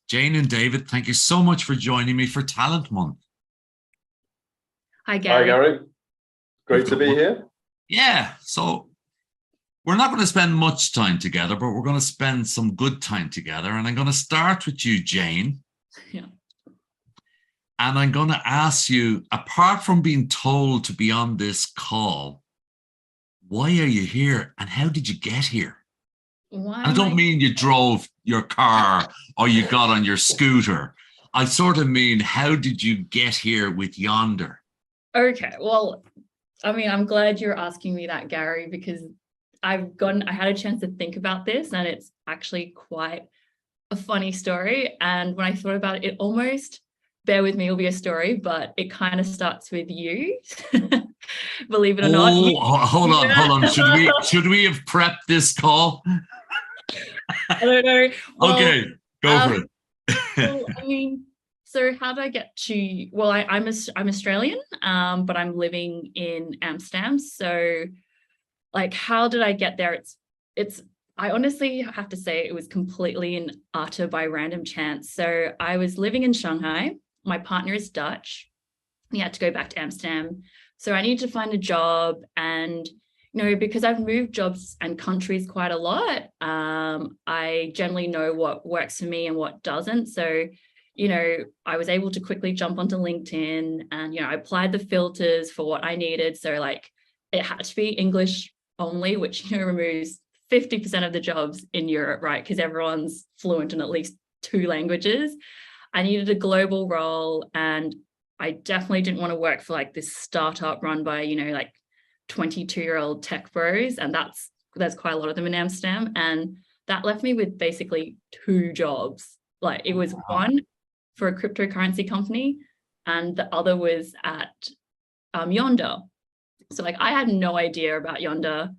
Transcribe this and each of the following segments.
Jane and David, thank you so much for joining me for Talent Month. Hi, Hi, Gary. Gary. Great to be here. Yeah, so we're not going to spend much time together, but we're going to spend some good time together. And I'm going to start with you, Jane. Yeah. And I'm going to ask you, apart from being told to be on this call, why are you here and how did you get here? Why I don't mean you drove your car or you got on your scooter. I sort of mean, how did you get here with Yondr? Okay, well, I mean, I'm glad you're asking me that, Gary, because I had a chance to think about this, and it's actually quite a funny story. And when I thought about it, it almost, bear with me, it'll be a story, but it kind of starts with you, believe it or not. Hold on. Should we have prepped this call? I don't know. Well, okay, go for it. Well, I mean, so how did I get to, well, I'm Australian, but I'm living in Amsterdam. So like, how did I get there? I honestly have to say it was completely and utter by random chance. So I was living in Shanghai. My partner is Dutch. We had to go back to Amsterdam. So I needed to find a job, and because I've moved jobs and countries quite a lot, I generally know what works for me and what doesn't. So, I was able to quickly jump onto LinkedIn, and, I applied the filters for what I needed. So like it had to be English only, which, removes 50% of the jobs in Europe, right? Because everyone's fluent in at least 2 languages. I needed a global role, and I definitely didn't want to work for like this startup run by, like 22-year-old tech bros. And there's quite a lot of them in Amsterdam. And that left me with basically 2 jobs. Like it was one for a cryptocurrency company, and the other was at Yondr. So like I had no idea about Yondr.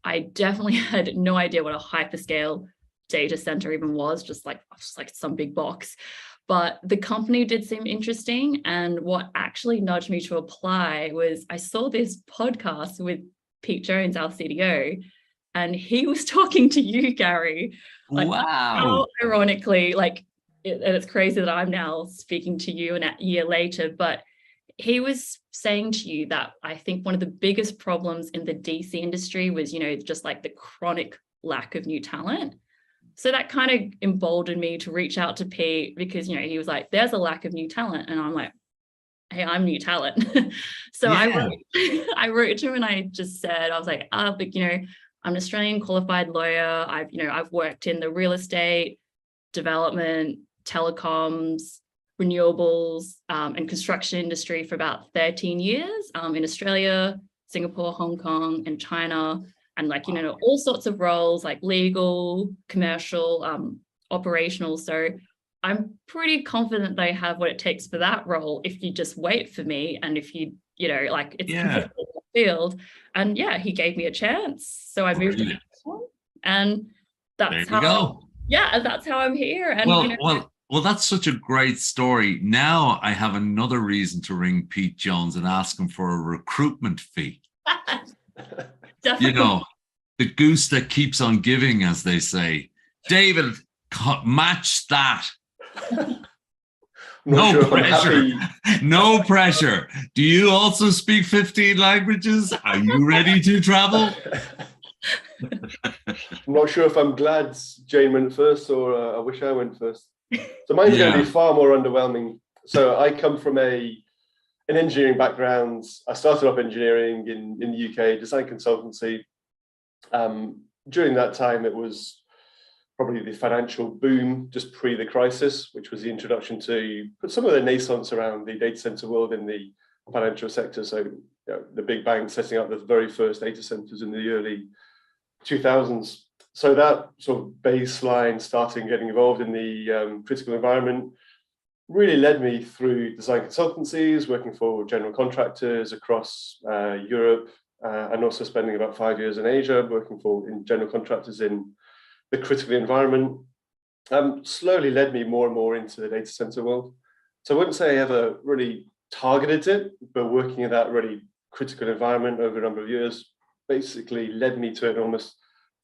I definitely had no idea what a hyperscale data center even was, just like some big box. But the company did seem interesting. And what actually nudged me to apply was I saw this podcast with Pete Jones, our CDO, and he was talking to you, Gary. Like, wow. How ironically, and it's crazy that I'm now speaking to you a year later, but he was saying to you that I think one of the biggest problems in the DC industry was, just like the chronic lack of new talent. So that kind of emboldened me to reach out to Pete because, he was like, there's a lack of new talent. And I'm like, hey, I'm new talent. So yeah. I wrote to him and I just said, I was like, but, I'm an Australian qualified lawyer. I've worked in the real estate, development, telecoms, renewables, and construction industry for about 13 years in Australia, Singapore, Hong Kong, and China. And all sorts of roles like legal, commercial, operational. So I'm pretty confident they have what it takes for that role if you just wait for me and if you, it's completely field. And yeah, he gave me a chance. So I moved to and that's how, that's how I'm here. And well, that's such a great story. Now I have another reason to ring Pete Jones and ask him for a recruitment fee. Definitely. The goose that keeps on giving, as they say. David, match that. No pressure. No pressure. Do you also speak 15 languages? Are you ready to travel? I'm not sure if I'm glad Jane went first or I wish I went first. So mine's going to be far more underwhelming. So I come from an engineering background. I started off engineering in the UK, design consultancy. During that time, it was probably the financial boom, just pre the crisis, which was the introduction to some of the naissance around the data center world in the financial sector. So the big banks setting up the very first data centers in the early 2000s. So that sort of baseline, starting getting involved in the critical environment, really led me through design consultancies, working for general contractors across Europe, and also spending about 5 years in Asia, working for general contractors in the critical environment. Slowly led me more and more into the data center world. So I wouldn't say I ever really targeted it, but working in that really critical environment over a number of years basically led me to it and almost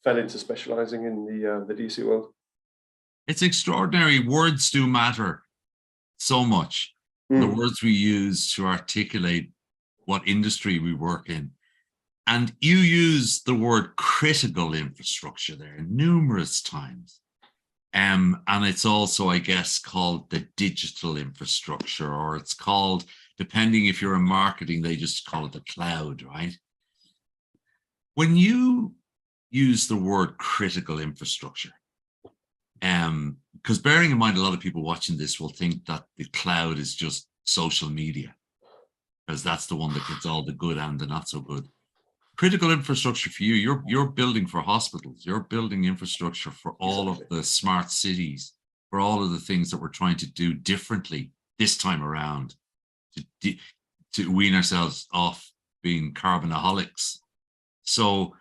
fell into specializing in the DC world. It's extraordinary. Words do matter so much. The words we use to articulate what industry we work in. And you use the word critical infrastructure there numerous times. And it's also, I guess, called the digital infrastructure, or it's called, depending if you're in marketing, they just call it the cloud, right? When you use the word critical infrastructure, because bearing in mind, a lot of people watching this will think that the cloud is just social media, because that's the one that gets all the good and the not so good. Critical infrastructure for you, you're building for hospitals, you're building infrastructure for all of the smart cities, for all of the things that we're trying to do differently this time around to wean ourselves off being carbonaholics. So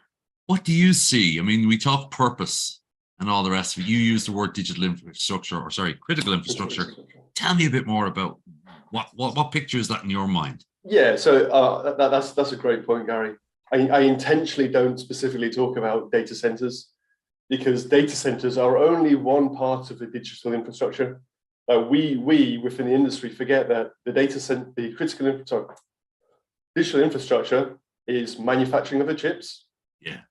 what do you see? I mean, we talk purpose and all the rest of it. You use the word digital infrastructure, or sorry, critical infrastructure. Tell me a bit more about what picture is that in your mind? Yeah, so that's a great point, Gary. I intentionally don't specifically talk about data centers, because data centers are only one part of the digital infrastructure. We within the industry forget that the critical digital infrastructure is manufacturing of the chips,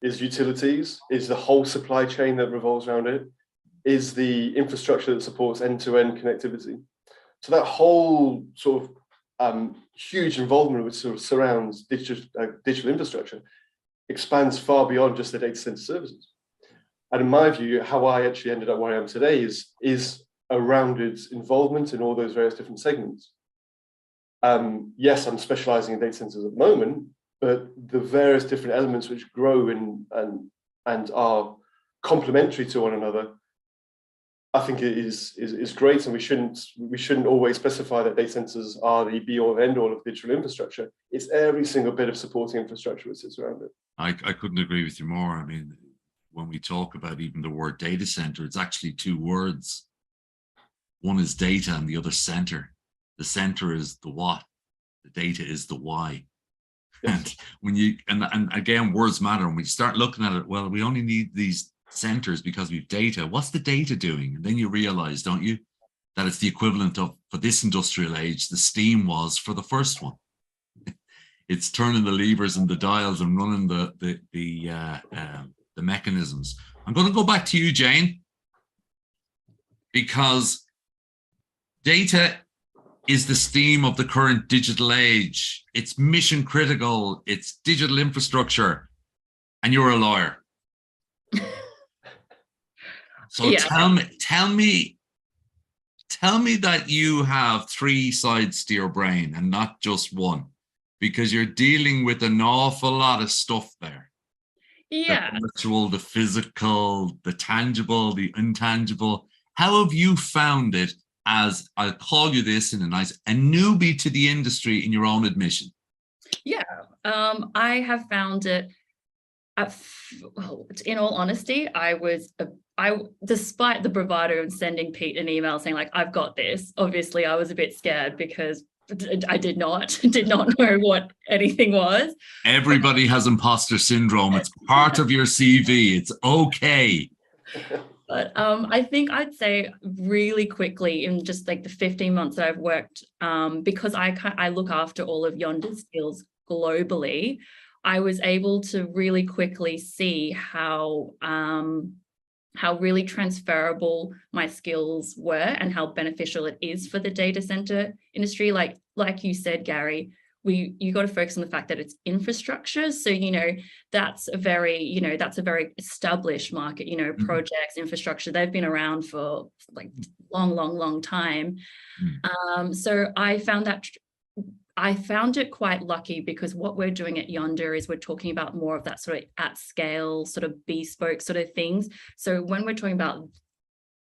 is utilities, is the whole supply chain that revolves around it, is the infrastructure that supports end-to-end connectivity. So that whole sort of huge involvement which sort of surrounds digital infrastructure expands far beyond just the data center services. And in my view, how I actually ended up where I am today is a rounded involvement in all those various different segments. Yes, I'm specializing in data centers at the moment, but the various different elements which grow and are complementary to one another, I think it is great, and we shouldn't always specify that data centers are the be all and end all of digital infrastructure. It's every single bit of supporting infrastructure that sits around it. I couldn't agree with you more. I mean, when we talk about even the word data center, it's actually two words. One is data and the other center. The center is the what, the data is the why. Yes. And when you and again, words matter. When we start looking at it, well, we only need these centers because we've data. What's the data doing? And then you realize, don't you, that it's the equivalent of, for this industrial age, the steam was for the first one. It's turning the levers and the dials and running the mechanisms. I'm going to go back to you, Jane, because data is the steam of the current digital age. It's mission critical. It's digital infrastructure, and you're a lawyer. So yeah. Tell me that you have three sides to your brain and not just one, because you're dealing with an awful lot of stuff there. Yeah. The virtual, the physical, the tangible, the intangible. How have you found it as, I'll call you this in a newbie to the industry in your own admission? Yeah, I have found it, in all honesty, despite the bravado of sending Pete an email saying like, I've got this, obviously I was a bit scared because I did not know what anything was. Everybody has imposter syndrome. It's part of your CV. It's okay. But I think I'd say really quickly in just like the 15 months that I've worked, because I look after all of Yondr's skills globally, I was able to really quickly see how really transferable my skills were and how beneficial it is for the data center industry. Like you said, Gary, you got to focus on the fact that it's infrastructure. So, that's a very established market, projects, infrastructure, they've been around for like long time. So I found it quite lucky, because what we're doing at Yondr is we're talking about more of that sort of at scale, sort of bespoke sort of things. So when we're talking about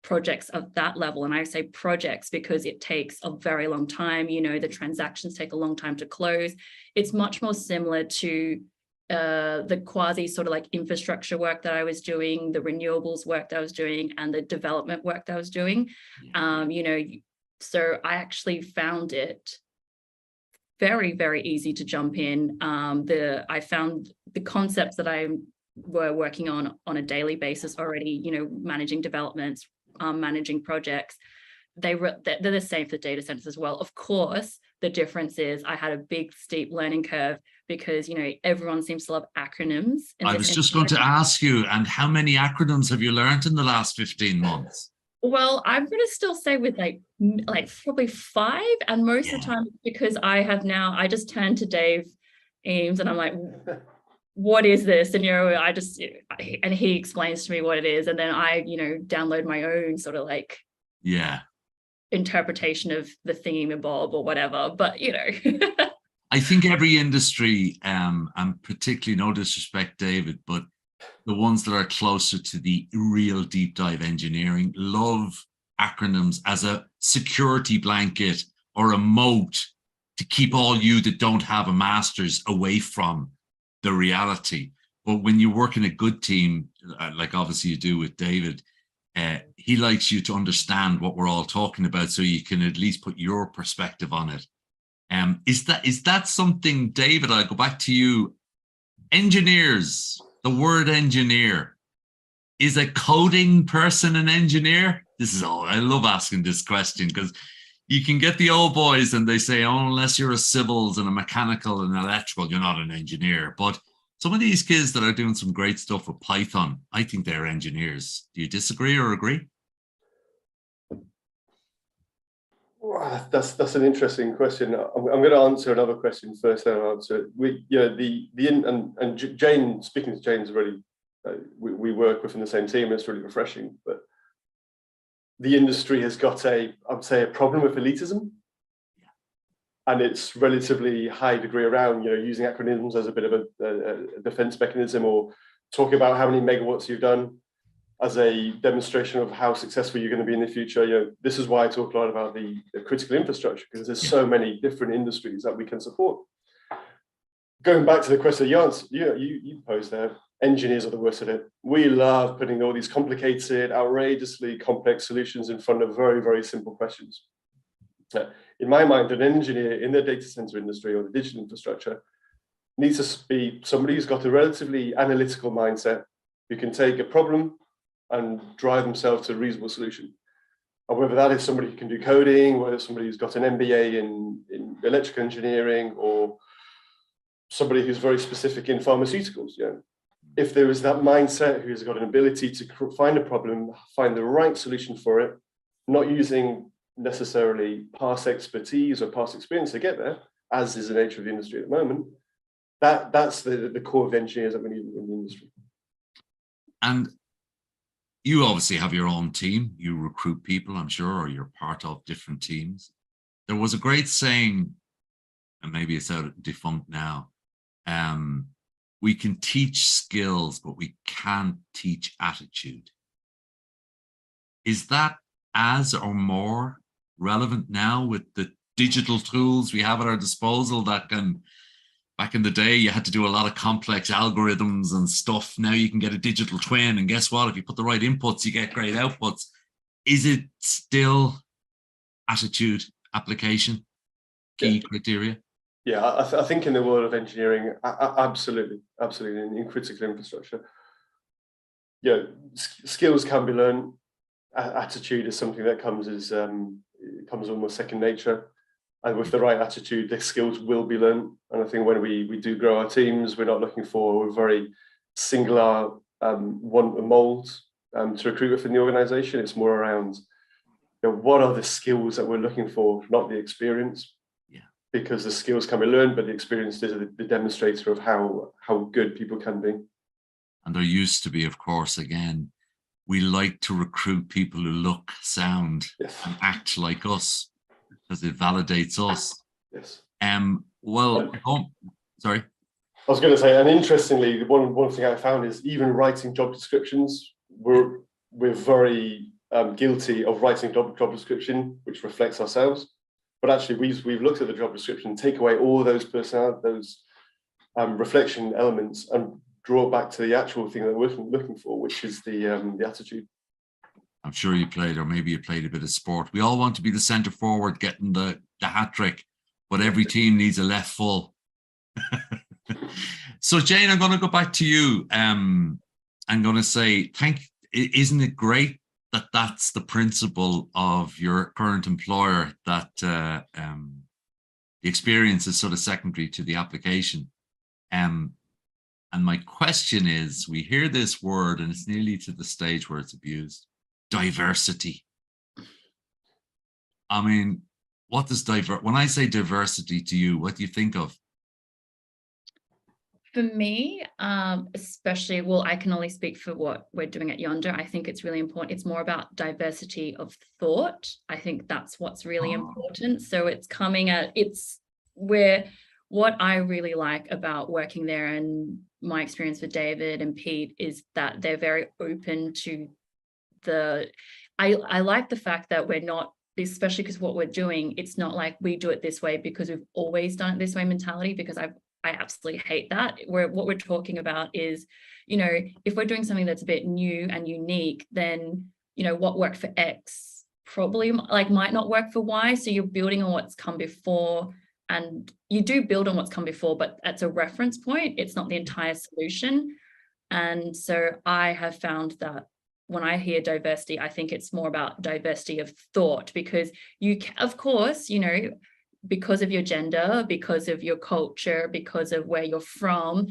projects of that level, and I say projects because it takes a very long time, the transactions take a long time to close. It's much more similar to the quasi sort of like infrastructure work that I was doing, the renewables work that I was doing, and the development work that I was doing. So I actually found it very, very easy to jump in. I found the concepts that I were working on a daily basis already, managing developments, managing projects, they're the same for data centers as well. Of course, the difference is I had a big steep learning curve because, you know, everyone seems to love acronyms. I was just going to ask you, and how many acronyms have you learned in the last 15 months? Well, I'm going to still say with like probably 5, and most of the time because I just turn to Dave Eames and I'm like, what is this? And, you know, and he explains to me what it is. And then I, you know, download my own sort of like interpretation of the theme Bob or whatever. But, you know, I think every industry, and particularly, no disrespect, David, but the ones that are closer to the real deep dive engineering love acronyms as a security blanket or a moat to keep all you that don't have a master's away from the reality. But when you work in a good team, like obviously you do with David, he likes you to understand what we're all talking about so you can at least put your perspective on it. Is that something, David, I'll go back to you. Engineers, the word engineer, is a coding person an engineer? I love asking this question because you can get the old boys and they say, oh, unless you're a civils and a mechanical and electrical, you're not an engineer. But some of these kids that are doing some great stuff with Python, I think they're engineers. Do you disagree or agree? Wow, that's an interesting question. I'm going to answer another question first, then I'll answer it. Jane, speaking to Jane's really, we work within the same team. It's really refreshing. But the industry has got I would say, a problem with elitism, and it's relatively high degree around, you know, using acronyms as a bit of a defense mechanism, or talking about how many megawatts you've done as a demonstration of how successful you're going to be in the future. You know, this is why I talk a lot about the critical infrastructure, because there's so many different industries that we can support. Going back to the question you posed there, engineers are the worst at it. We love putting all these complicated, outrageously complex solutions in front of very, very simple questions. In my mind, an engineer in the data center industry or the digital infrastructure needs to be somebody who's got a relatively analytical mindset, who can take a problem and drive themselves to a reasonable solution. And whether that is somebody who can do coding, whether it's somebody who's got an MBA in electrical engineering, or somebody who's very specific in pharmaceuticals. You know, if there is that mindset, who's got an ability to find a problem, find the right solution for it, not using necessarily past expertise or past experience to get there, as is the nature of the industry at the moment, that's the core of engineers that we need in the industry. And you obviously have your own team. You recruit people, I'm sure, or you're part of different teams. There was a great saying, and maybe it's defunct now, we can teach skills, but we can't teach attitude. Is that as or more relevant now with the digital tools we have at our disposal that can, back in the day, you had to do a lot of complex algorithms and stuff. Now you can get a digital twin, and guess what? If you put the right inputs, you get great outputs. Is it still attitude, application, key criteria? Yeah, I think in the world of engineering, absolutely, in critical infrastructure, yeah, skills can be learned. Attitude is something that comes almost second nature, and with the right attitude, the skills will be learned. And I think when we do grow our teams, we're not looking for a very singular one mold to recruit within the organization. It's more around, you know, what are the skills that we're looking for, not the experience. Because the skills can be learned, but the experience is the demonstrator of how good people can be. And there used to be, of course, again, we like to recruit people who look, sound, and act like us, because it validates us. Yes. Sorry. I was going to say, and interestingly, one thing I found is even writing job descriptions, we're very guilty of writing job description, which reflects ourselves. But actually, we've looked at the job description, take away all those reflection elements, and draw it back to the actual thing that we're looking for, which is the attitude. I'm sure you played, or maybe you played a bit of sport. We all want to be the centre forward, getting the hat trick, but every team needs a left full. So Jane, I'm going to go back to you. I'm going to say, isn't it great that's the principle of your current employer, that the experience is sort of secondary to the application. And my question is, we hear this word and it's nearly to the stage where it's abused. Diversity. I mean, what does when I say diversity to you, what do you think of? For me, especially, well, I can only speak for what we're doing at Yondr. I think it's really important. It's more about diversity of thought. I think that's what's really important. So it's coming at, it's where, what I really like about working there and my experience with David and Pete is that they're very open to I like the fact that we're not, especially because what we're doing, it's not like we do it this way because we've always done it this way mentality, because I absolutely hate that. What we're talking about is, you know, if we're doing something that's a bit new and unique, then, you know, what worked for X probably might not work for Y. So you're building on what's come before, and you do build on what's come before, but that's a reference point. It's not the entire solution. And so I have found that when I hear diversity, I think it's more about diversity of thought, because you can, of course, you know, because of your gender, because of your culture, because of where you're from,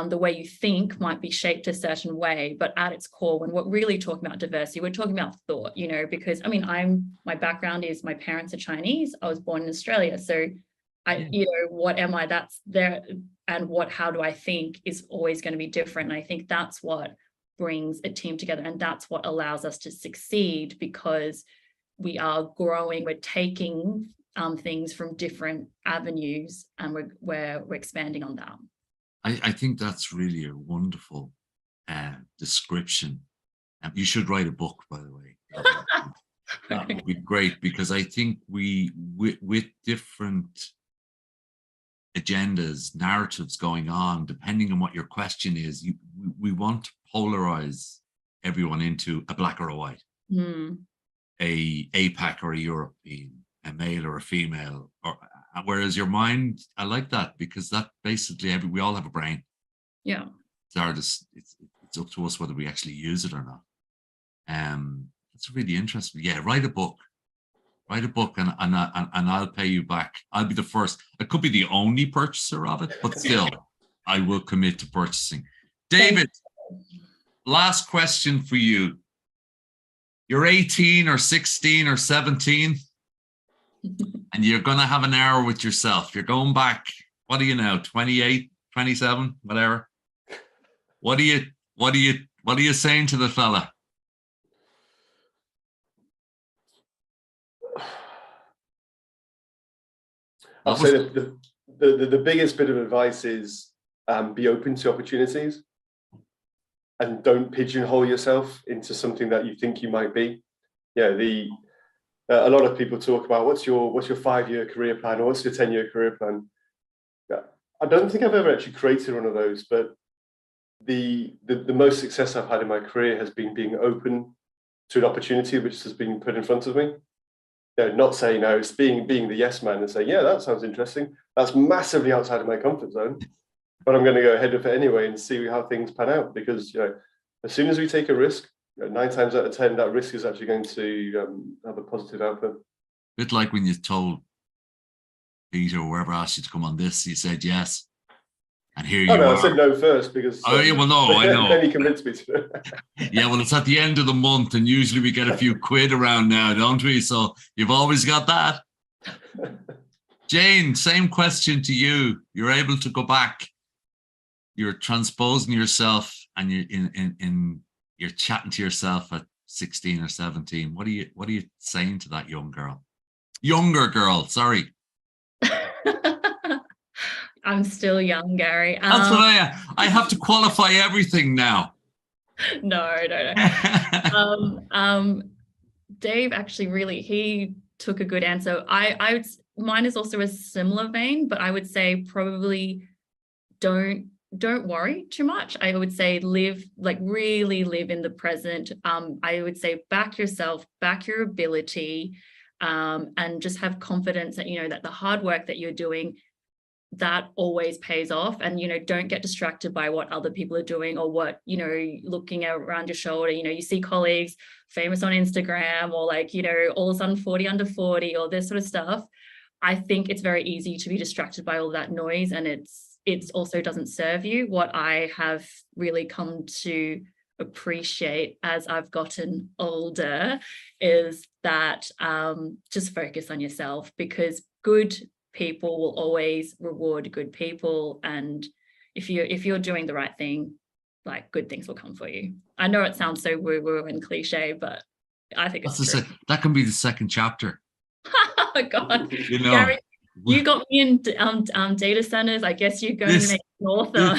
the way you think might be shaped a certain way. But at its core, when we're really talking about diversity, we're talking about thought, you know, because I mean, my background is, my parents are Chinese. I was born in Australia. So you know, what am I? That's there. And how do I think is always going to be different. And I think that's what brings a team together. And that's what allows us to succeed, because we are growing, we're taking things from different avenues, and we're expanding on that. I think that's really a wonderful description. You should write a book, by the way. That would be great, because I think with different agendas, narratives going on, depending on what your question is, we want to polarize everyone into a black or a white, a APAC or a European, a male or a female, or whereas your mind, I like that, because that basically we all have a brain. Yeah, it's up to us whether we actually use it or not. It's really interesting. Yeah, write a book, and I'll pay you back. I'll be the first. I could be the only purchaser of it, but still, I will commit to purchasing. David, last question for you. You're 18 or 16 or 17. And you're going to have an hour with yourself. You're going back, what are you now, 28, 27, whatever. What are you saying to the fella? I'll say that the biggest bit of advice is be open to opportunities, and don't pigeonhole yourself into something that you think you might be. Yeah, a lot of people talk about what's your 5-year career plan, or what's your 10-year career plan. I don't think I've ever actually created one of those, but the most success I've had in my career has been being open to an opportunity which has been put in front of me. Not saying no, it's being the yes man and saying, yeah, that sounds interesting. That's massively outside of my comfort zone, but I'm going to go ahead with it anyway and see how things pan out, because as soon as we take a risk, 9 times out of 10, that risk is actually going to have a positive output. A bit like when you told Peter or whoever asked you to come on this, you said yes, and here you are. I said no first, because yeah, well, no, I know. Then he convinced me to. Yeah, well, it's at the end of the month, and usually we get a few quid around now, don't we? So you've always got that. Jane, same question to you. You're able to go back. You're transposing yourself, and you're chatting to yourself at 16 or 17. What are you saying to that younger girl? Sorry. I'm still young, Gary. That's what I have to qualify everything now. No. Dave actually he took a good answer. Mine is also a similar vein, but I would say probably don't worry too much. I would say really live in the present. I would say back yourself, back your ability, and just have confidence that, that the hard work that you're doing that always pays off. And, you know, don't get distracted by what other people are doing or what, you know, looking around your shoulder. You know, you see colleagues famous on Instagram or like, you know, all of a sudden 40 under 40 or this sort of stuff. I think it's very easy to be distracted by all that noise, and it's also doesn't serve you. What I have really come to appreciate as I've gotten older is that just focus on yourself, because good people will always reward good people, and if you're doing the right thing, like good things will come for you. I know it sounds so woo-woo and cliche, but I think it's true. That can be the second chapter. Oh God, You know, Gary, you got me in data centers. I guess you're going to make an author.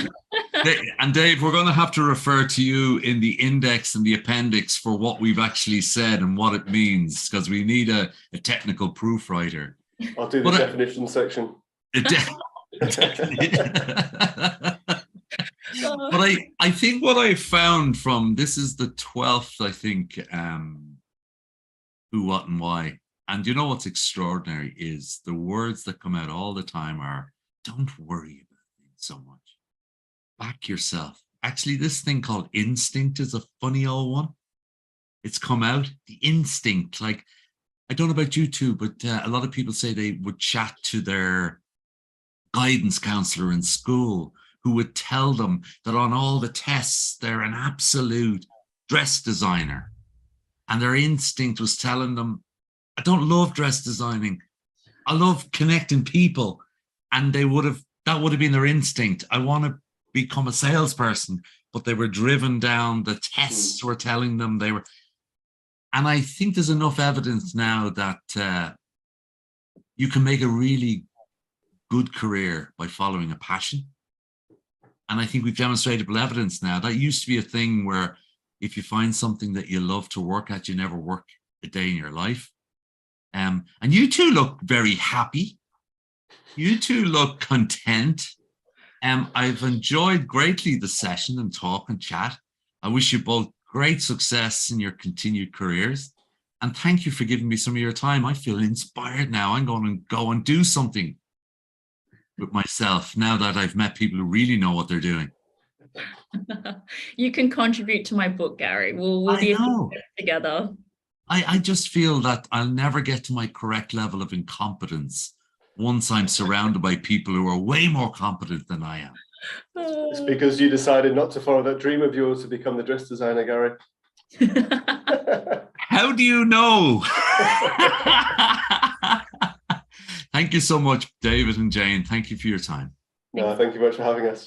And Dave, we're going to have to refer to you in the index and the appendix for what we've actually said and what it means, because we need a technical proofwriter. I'll do the definition section. But I think what I found from this is the 12th, I think, who, what, and why. And you know what's extraordinary is the words that come out all the time are, don't worry about things so much. Back yourself. Actually, this thing called instinct is a funny old one. It's come out, the instinct. Like, I don't know about you two, but a lot of people say they would chat to their guidance counselor in school, who would tell them that on all the tests, they're an absolute dress designer. And their instinct was telling them, I don't love dress designing. I love connecting people. And that would have been their instinct. I want to become a salesperson, but they were driven down. The tests were telling them they were. And I think there's enough evidence now that you can make a really good career by following a passion. And I think we've demonstrable evidence now. That used to be a thing where if you find something that you love to work at, you never work a day in your life. And you two look very happy. You two look content. I've enjoyed greatly the session and talk and chat. I wish you both great success in your continued careers. And thank you for giving me some of your time. I feel inspired now. I'm going to go and do something with myself now that I've met people who really know what they're doing. You can contribute to my book, Gary. We'll be together. I just feel that I'll never get to my correct level of incompetence once I'm surrounded by people who are way more competent than I am. It's because you decided not to follow that dream of yours to become the dress designer, Gary. How do you know? Thank you so much, David and Jane. Thank you for your time. No, thank you much for having us.